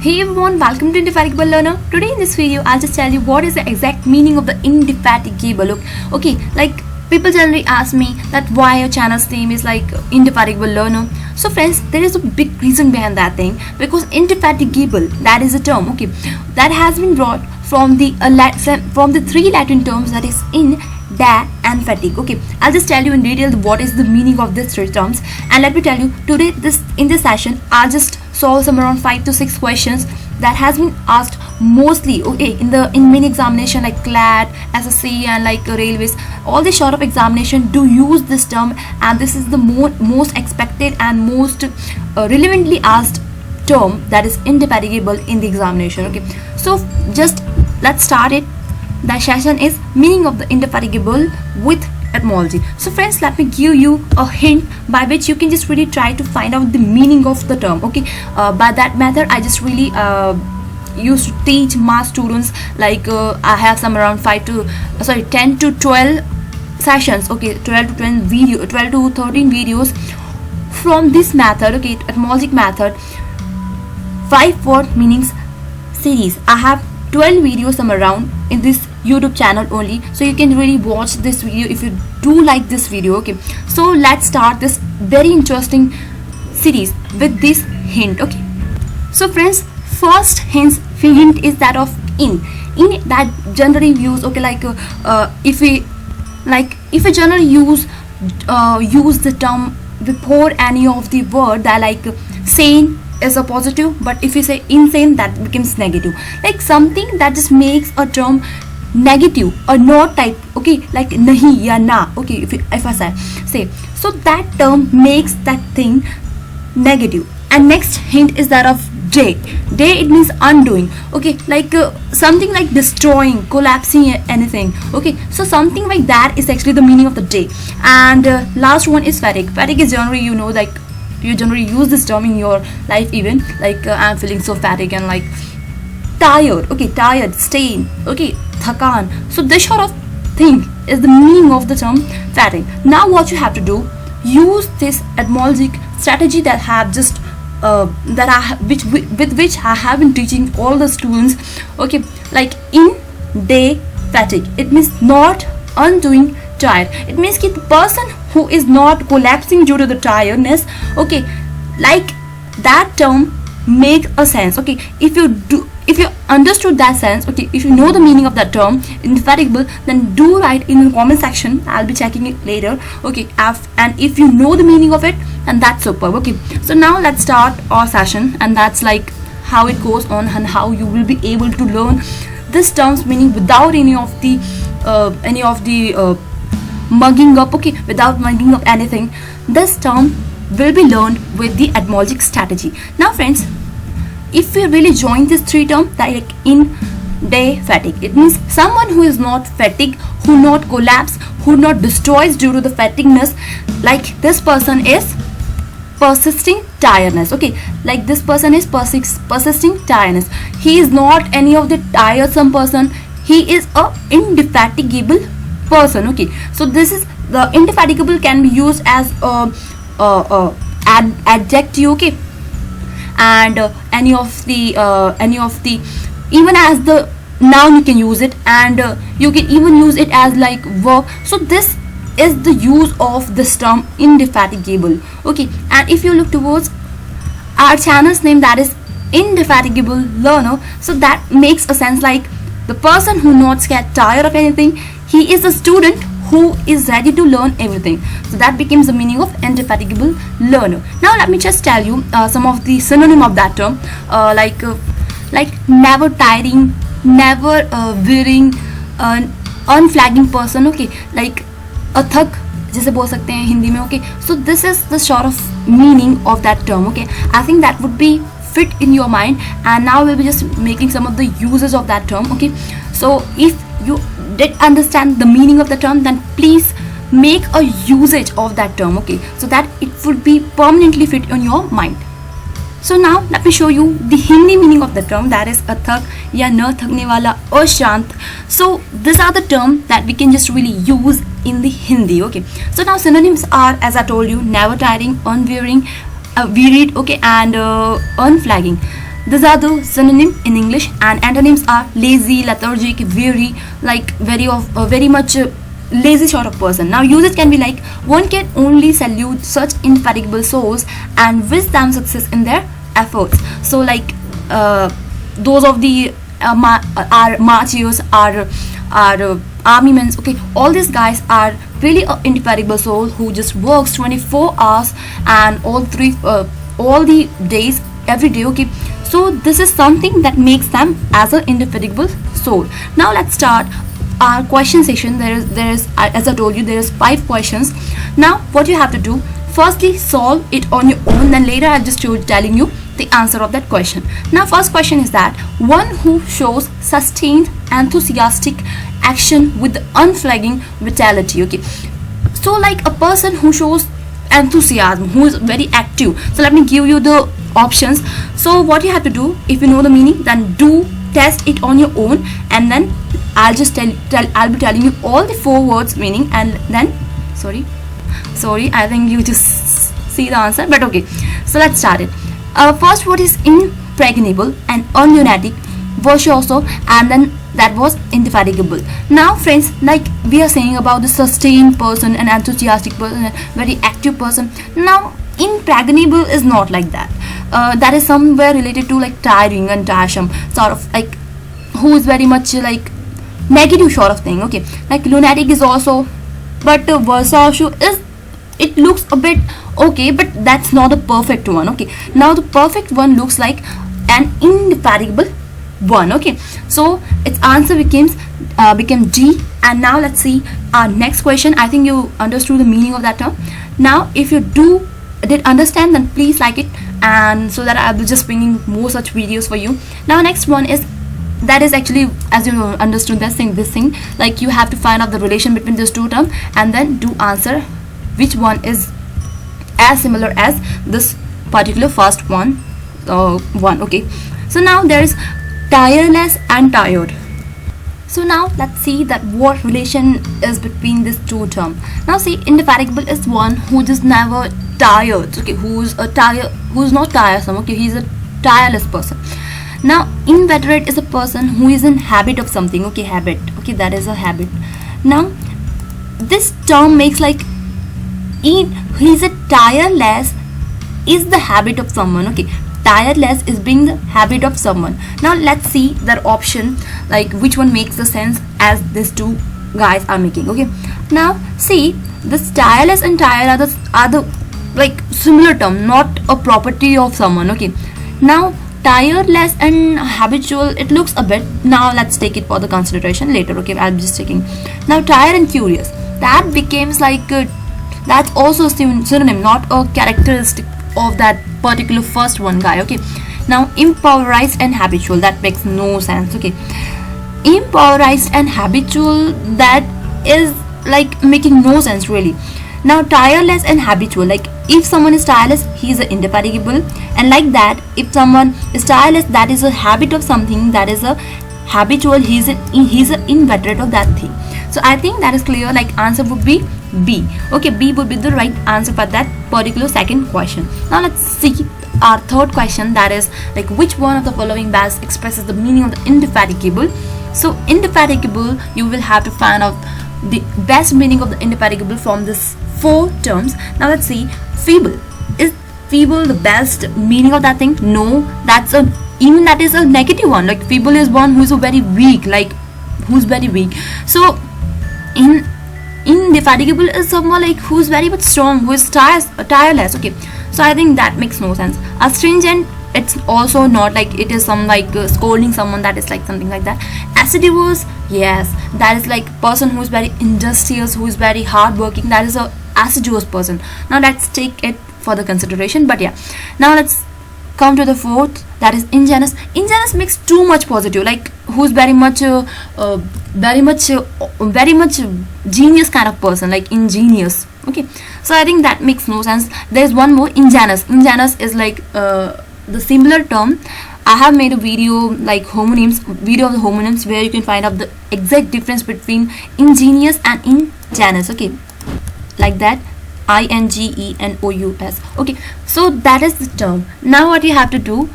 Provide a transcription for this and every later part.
Hey everyone, welcome to Indefatigable Learner. Today in this video, I'll just tell you what is the exact meaning of the indefatigable. Okay, like people generally ask me that why your channel's name is like Indefatigable Learner. So friends, there is a big reason behind that thing, because indefatigable, that is a term, okay, that has been brought from the three Latin terms, that is in, da and fatigue. Okay, I'll just tell you in detail what is the meaning of these three terms, and let me tell you today in this session I'll just solve some around 5 to 6 questions that has been asked mostly, okay, in many examination like CLAT, SSC and like railways. All the sort of examination do use this term, and this is the most expected and most relevantly asked term, that is indefatigable in the examination. Okay, so just let's start it. The session is meaning of the indefatigable with etymology. So friends, let me give you a hint by which you can just really try to find out the meaning of the term. Okay, by that method I just really used to teach math students, like I have some around 10 to 12 sessions, okay, 12 to 13 videos from this method, okay, etymologic method, 5-word meanings series. I have 12 videos some around in this YouTube channel only, so you can really watch this video if you do like this video. Okay, so let's start this very interesting series with this hint. Okay, so friends, first hint is that of in that generally use, okay, like if we generally use the term before any of the word, that like sane is a positive, but if you say insane, that becomes negative, like something that just makes a term negative or not type, okay, like nahi ya na, okay, if I say so, that term makes that thing negative. And next hint is that of day, it means undoing, okay, like something like destroying, collapsing anything, okay, so something like that is actually the meaning of the day. And last one is fatigue is generally, you know, like you generally use this term in your life, even like I'm feeling so fatigued and like tired, okay, tired, stain, okay, thakan. So this sort of thing is the meaning of the term fatigue. Now what you have to do, use this etymologic strategy that have just with which I have been teaching all the students. Okay, like in day fatigue, it means not undoing, tired. It means that the person who is not collapsing due to the tiredness, okay, like that term make a sense. Okay, if you understood that sense, okay, if you know the meaning of that term indefatigable, then do write in the comment section. I'll be checking it later, okay, and if you know the meaning of it, and that's superb. Okay, so now let's start our session, and that's like how it goes on and how you will be able to learn this term's meaning without any of the mugging up, okay, without mugging up anything. This term will be learned with the etymologic strategy. Now friends, if we really join this three terms, like in, day, fatigue, it means someone who is not fatigued, who not collapse, who not destroys due to the fatigueness, like this person is persisting tiredness, okay, like this person is persisting tiredness. He is not any of the tiresome person, he is a indefatigable person. Okay, so this is the indefatigable can be used as adjective, okay, and any of the even as the noun you can use it, and you can even use it as like verb. So this is the use of this term indefatigable. Okay, and if you look towards our channel's name, that is Indefatigable Learner, so that makes a sense like the person who not get tired of anything, he is a student who is ready to learn everything. So that becomes the meaning of indefatigable learner. Now let me just tell you some of the synonym of that term, like never tiring, never wearing, unflagging person, okay, like अथक जैसे बोल सकते हैं हिंदी में. Okay, so this is the sort of meaning of that term. Okay, I think that would be fit in your mind, and now we'll be just making some of the uses of that term. Okay, so if you did understand the meaning of the term, then please make a usage of that term, okay, so that it would be permanently fit in your mind. So now let me show you the Hindi meaning of the term, that is athak ya na thakne wala ashant. So these are the terms that we can just really use in the Hindi. Okay, so now synonyms are, as I told you, never tiring, unwearying, wearied, okay, and unflagging. These are the synonym in English, and antonyms are lazy, lethargic, weary, like very much lazy sort of person. Now usage can be like, one can only salute such indefatigable souls and wish them success in their efforts. So like those of the our martyrs, our army men, okay, all these guys are really an indefatigable soul who just works 24 hours and all the days every day, okay. So this is something that makes them as an indefatigable soul. Now let's start our question session. There is as I told you, there is 5 questions. Now what you have to do, firstly solve it on your own, then later I'll just telling you the answer of that question. Now first question is that one who shows sustained enthusiastic action with unflagging vitality, okay. So like a person who shows enthusiasm, who is very active. So let me give you the options. So what you have to do, if you know the meaning, then do test it on your own, and then I'll just I'll be telling you all the 4 words meaning, and then sorry I think you just see the answer, but okay. So let's start it. First word is impregnable and unlunatic, virtuoso, and then that was indefatigable. Now friends, like we are saying about the sustained person, an enthusiastic person, a very active person. Now impregnable is not like that. That is somewhere related to like tiring and tiresome, sort of like who is very much like negative sort of thing, okay. Like lunatic is also, but virtuoso is, it looks a bit okay, but that's not the perfect one, okay. Now the perfect one looks like an indefatigable one, okay. So its answer became D. And now let's see our next question. I think you understood the meaning of that term. Now if you did understand, then please like it, and so that I will just bringing more such videos for you. Now next one is, that is actually, as you understood this thing, like you have to find out the relation between these 2 terms and then do answer which one is as similar as this particular first one, okay. So now there is tireless and tired. So now let's see that what relation is between these 2 terms. Now see, indefatigable is one who just never tired, okay, who's not tiresome, okay, he's a tireless person. Now inveterate is a person who is in habit of something, okay, habit, okay, that is a habit. Now this term makes like he's a tireless is the habit of someone, okay. Tireless is being the habit of someone. Now let's see that option, like which one makes the sense as these 2 guys are making, okay. Now see, this tireless and tired are the like similar term, not a property of someone, okay. Now tireless and habitual, it looks a bit. Now let's take it for the consideration later, okay. I'll be just taking. Now tired and curious, that becomes like that's also synonym, not a characteristic of that particular first one guy, okay. Now impoverized and habitual, that makes no sense, okay. Impoverized and habitual, that is like making no sense really. Now tireless and habitual, like if someone is tireless, he is indefatigable, and like that if someone is tireless, that is a habit of something, that is a habitual, he's an inveterate of that thing. So I think that is clear, like answer would be B, okay. B would be the right answer for that particular second question. Now let's see our third question, that is like which one of the following best expresses the meaning of the indefatigable. So indefatigable, you will have to find out the best meaning of the indefatigable from this 4 terms. Now let's see, feeble, is feeble the best meaning of that thing? No, that is a negative one. Like feeble is one who is very weak, like who's very weak. So indefatigable is someone like who's very much strong, who is tireless, okay. So I think that makes no sense. Astringent, it's also not, like it is some like scolding someone, that is like something like that. Assiduous, yes, that is like person who is very industrious, who is very hardworking, that is a assiduous person. Now let's take it for the consideration, but yeah. Now let's come to the 4th, that is ingenious. Ingenious makes too much positive, like who's very much genius kind of person, like ingenious, okay. So I think that makes no sense. There's one more, ingenious. Ingenious is like the similar term. I have made a video like video of the homonyms, where you can find out the exact difference between ingenious and ingenious, okay, like that, ingenous, okay. So that is the term. Now what you have to do,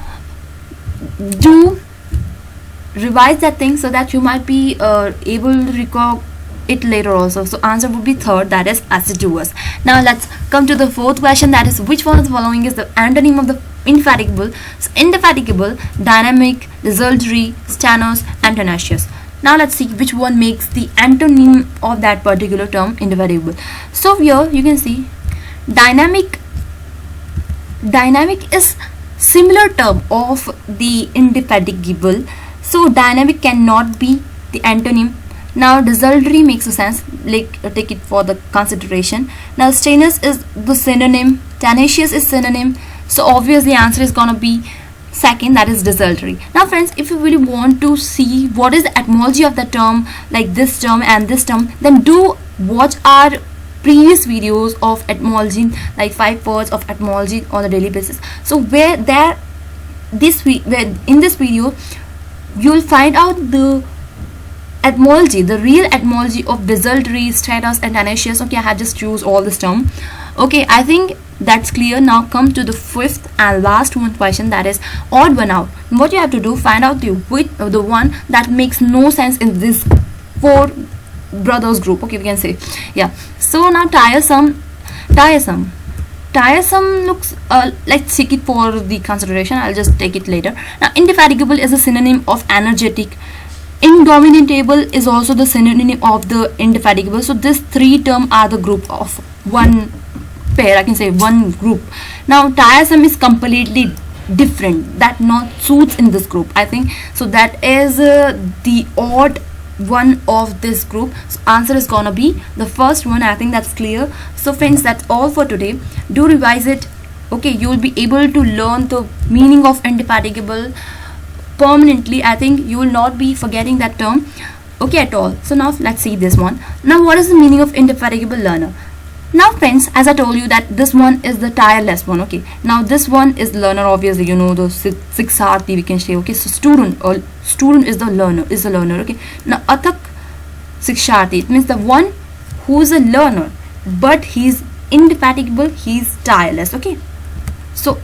do revise that thing so that you might be able to recall it later also. So answer would be third, that is assiduous. Now let's come to the fourth question, that is which one of the following is the antonym of the indefatigable? So indefatigable, dynamic, desultory, stannous, and tenacious. Now let's see which one makes the antonym of that particular term, indefatigable. So here you can see dynamic is similar term of the indefatigable, so dynamic cannot be the antonym. Now desultory makes sense, like take it for the consideration. Now strenuous is the synonym, tenacious is synonym, so obviously answer is gonna be second, that is desultory. Now friends, if you really want to see what is the etymology of the term, like this term and this term, then do watch our previous videos of etymology, like 5 words of etymology on a daily basis. So where in this video you will find out the etymology, the real etymology of desultory, stratus, and tenacious. Okay, I have just choose all this term. Okay, I think that's clear. Now come to the fifth and last one question, that is odd one out. What you have to do, find out the one that makes no sense in this 4 brothers group. Okay, we can say, yeah. So now tiresome looks, let's take it for the consideration, I'll just take it later. Now indefatigable is a synonym of energetic. Indomitable is also the synonym of the indefatigable. So these 3 terms are the group of one pair, I can say one group. Now tiresome is completely different, that not suits in this group, I think. So that is the odd one of this group. So answer is gonna be the first one. I think that's clear. So friends, that's all for today. Do revise it. Okay, you will be able to learn the meaning of indefatigable permanently. I think you will not be forgetting that term, okay, at all. So now let's see this one. Now what is the meaning of indefatigable learner? Now friends, as I told you that this one is the tireless one. Okay, now this one is learner, obviously you know the Siksarthi we can say. Okay, so student is the learner, okay. Now Athak Siksharthi, it means the one who is a learner but he's indefatigable, he's tireless. Okay, so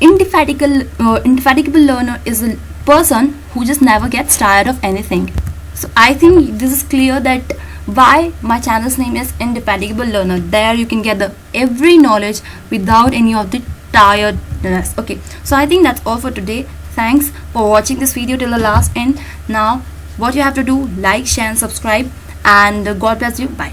indefatigable learner is a person who just never gets tired of anything. So I think this is clear that why my channel's name is Indefatigable Learner. There you can get the every knowledge without any of the tiredness. Okay, so I think that's all for today. Thanks for watching this video till the last end. Now what you have to do, like, share and subscribe, and God bless you. Bye.